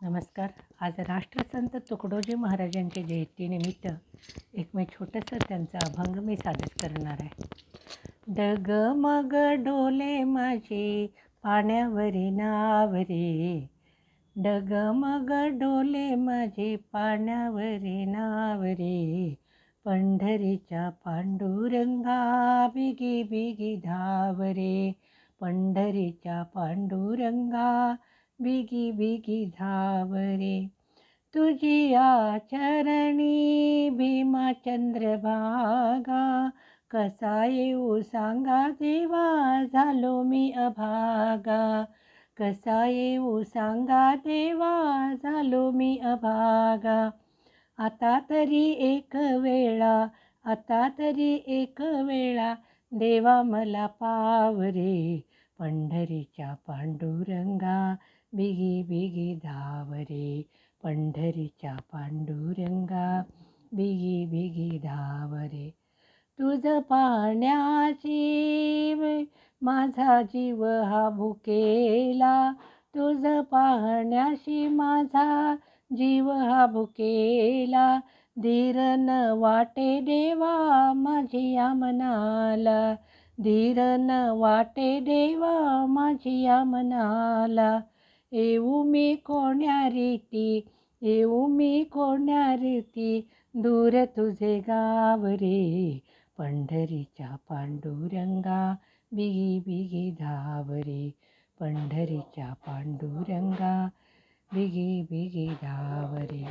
नमस्कार. आज राष्ट्रसंत तुकडोजी महाराजांच्या जयंतीनिमित्त मी छोटंसं त्यांचा अभंग मी सादर करणार आहे. डगमग डोले माझे पाण्यावरी नाव रे, डगमग डोले माझे पाण्यावरी नाव रे, पंढरीच्या पांडुरंगा बिगी बिगी धाव रे, पंढरीच्या पांडुरंगा बिगी बिगी धाव रे. तुझिया चरणी भीमा चंद्रभागा, कसा येऊ सांगा देवा झालो मी अभागा, कसा येऊ सांगा देवा झालो मी अभागा. आता तरी एक वेळा, आता तरी एक वेळा देवा मला पाव रे, पंढरीच्या पांडुरंगा बिगी बिगी धाव रे, पंढरीच्या पांडुरंगा बिगी बिगी धाव रे. तुझ पाहण्याची माझा जीव हा भुकेला, तुझ पाहण्याशी माझा जीव हा भुकेला, धीर न वाटे देवा माझी या मनाला, धीर न वाटे देवा माझी या मनाला. येऊ मी कोण्या रीती, येऊ मी कोण्या रीती, दूर तुझे गाव रे, पंढरीच्या पांडुरंगा बिगी बिगी धाव रे, पंढरीच्या पांडुरंगा बिगी बिगी धाव रे.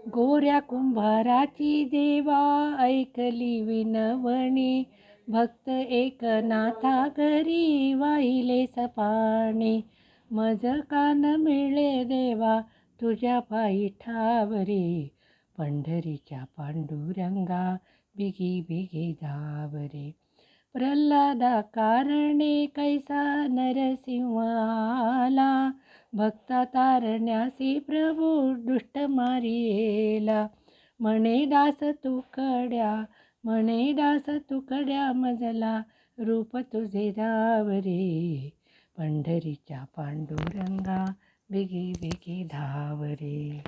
गोऱ्या कुंभाराची देवा ऐकली विनवणी, भक्त एकनाथा घरी वाहिले सपाणे, मज कान मिळे देवा तुझ्या पायी ठाव रे, पंढरीच्या पांडुरंगा बिगी बिगी धाव रे. प्रल्हादा कारणे कैसा नरसिंह आला, भक्ता तारण्यासी प्रभू दुष्ट मारियेला, म्हणे दास तुकड्या, म्हणे दास तुकड्या मजला, रूप तुझे धाव रे, पंढरीच्या पांडुरंगा बिगी बिगी धाव रे.